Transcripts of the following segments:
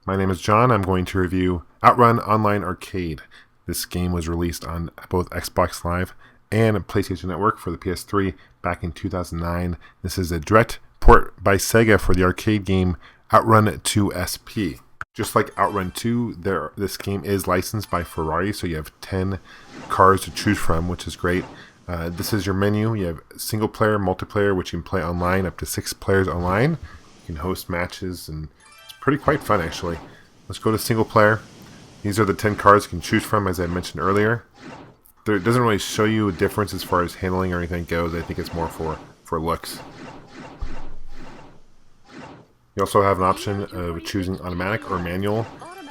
My name is John. I'm going to review Outrun Online Arcade. This game was released on both Xbox Live and PlayStation Network for the PS3 back in 2009. This is a direct port by Sega for the arcade game Outrun 2 SP. Just like Outrun 2, this game is licensed by Ferrari, so you have 10 cars to choose from, which is great. This is your menu. You have single player, multiplayer, which you can play online, up to 6 players online. You can host matches, and it's quite fun actually. Let's go to single player. These are the 10 cars you can choose from, as I mentioned earlier. It doesn't really show you a difference as far as handling or anything goes. I think it's more for looks. You also have an option of choosing automatic or manual.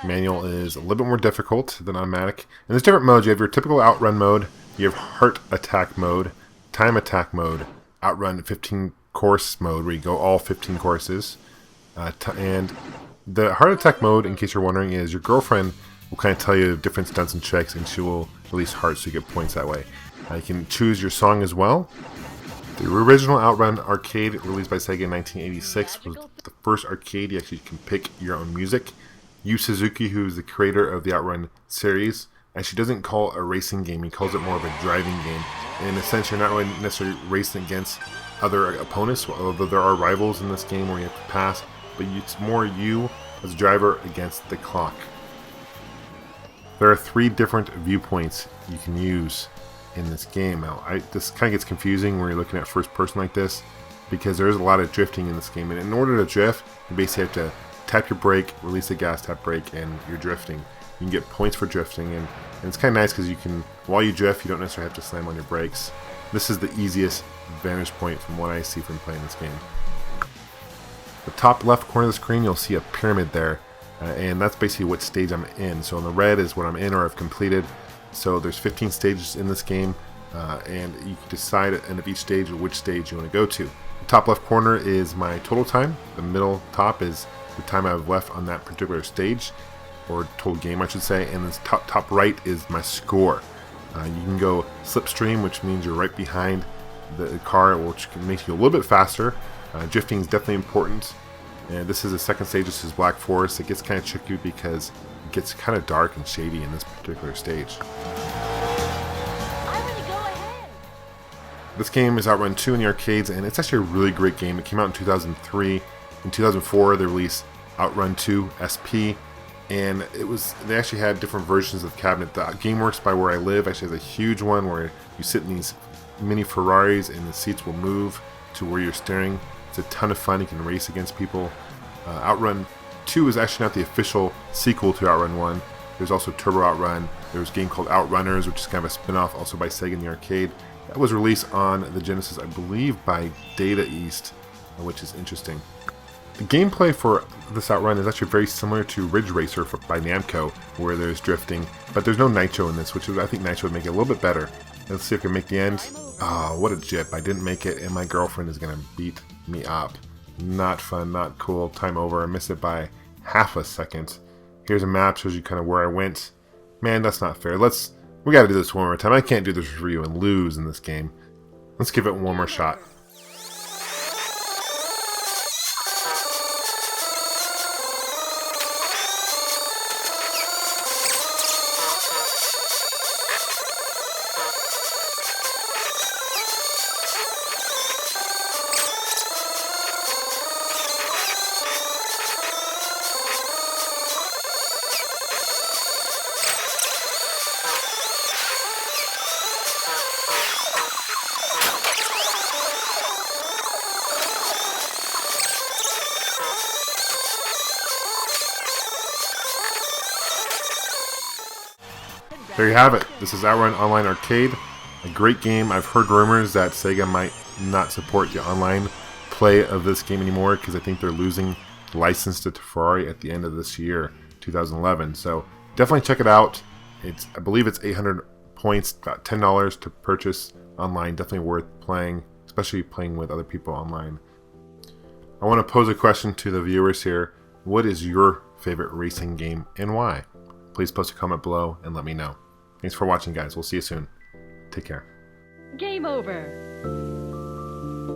Manual is a little bit more difficult than automatic. And there's different modes. You have your typical outrun mode, you have heart attack mode, time attack mode, outrun 15 course mode where you go all 15 courses. And the heart attack mode, in case you're wondering, is your girlfriend will kind of tell you different stunts and checks, and she will release hearts so you get points that way. You can choose your song as well. The original Outrun arcade, released by Sega in 1986, was the first arcade you actually can pick your own music. Yu Suzuki, who is the creator of the Outrun series, actually doesn't call it a racing game, he calls it more of a driving game. And in a sense, you're not really necessarily racing against other opponents, although there are rivals in this game where you have to pass, but it's more you as a driver against the clock. There are 3 different viewpoints you can use in this game. Now, this kind of gets confusing when you're looking at first person like this, because there is a lot of drifting in this game, and in order to drift, you basically have to tap your brake, release the gas, tap brake, and you're drifting. You can get points for drifting, and it's kind of nice because you can, while you drift, you don't necessarily have to slam on your brakes. This is the easiest vantage point from what I see from playing this game. The top left corner of the screen, you'll see a pyramid there, and that's basically what stage I'm in. So in the red is what I'm in or I've completed. So there's 15 stages in this game, and you can decide at the end of each stage which stage you want to go to. The top left corner is my total time. The middle top is the time I've left on that particular stage, or total game I should say, and this top right is my score. You can go slipstream, which means you're right behind the car, which can make you a little bit faster. Drifting is definitely important. And this is the second stage. This is Black Forest. It gets kind of tricky because it gets kind of dark and shady in this particular stage. This game is Outrun 2 in the arcades, and it's actually a really great game. It came out in 2003. In 2004, they released Outrun 2 SP, and they actually had different versions of the cabinet. The GameWorks by where I live actually has a huge one where you sit in these mini Ferraris and the seats will move to where you're steering. It's a ton of fun. You can race against people. Outrun 2 is actually not the official sequel to Outrun 1. There's also Turbo Outrun. There's a game called Outrunners, which is kind of a spin-off also by Sega in the arcade. That was released on the Genesis, I believe, by Data East, which is interesting. The gameplay for this Outrun is actually very similar to Ridge Racer by Namco, where there's drifting, but there's no nitro in this, which I think nitro would make it a little bit better. Let's see if I can make the end. Oh, what a jip. I didn't make it, and my girlfriend is going to beat me up. Not fun, not cool. Time over. I missed it by half a second. Here's a map, shows you kind of where I went. Man, that's not fair. We got to do this one more time. I can't do this review and lose in this game. Let's give it one more shot. There you have it. This is Outrun Online Arcade. A great game. I've heard rumors that Sega might not support the online play of this game anymore because I think they're losing the license to Ferrari at the end of this year, 2011. So definitely check it out. I believe it's 800 points, about $10 to purchase online. Definitely worth playing, especially playing with other people online. I want to pose a question to the viewers here. What is your favorite racing game and why? Please post a comment below and let me know. Thanks for watching, guys. We'll see you soon. Take care. Game over.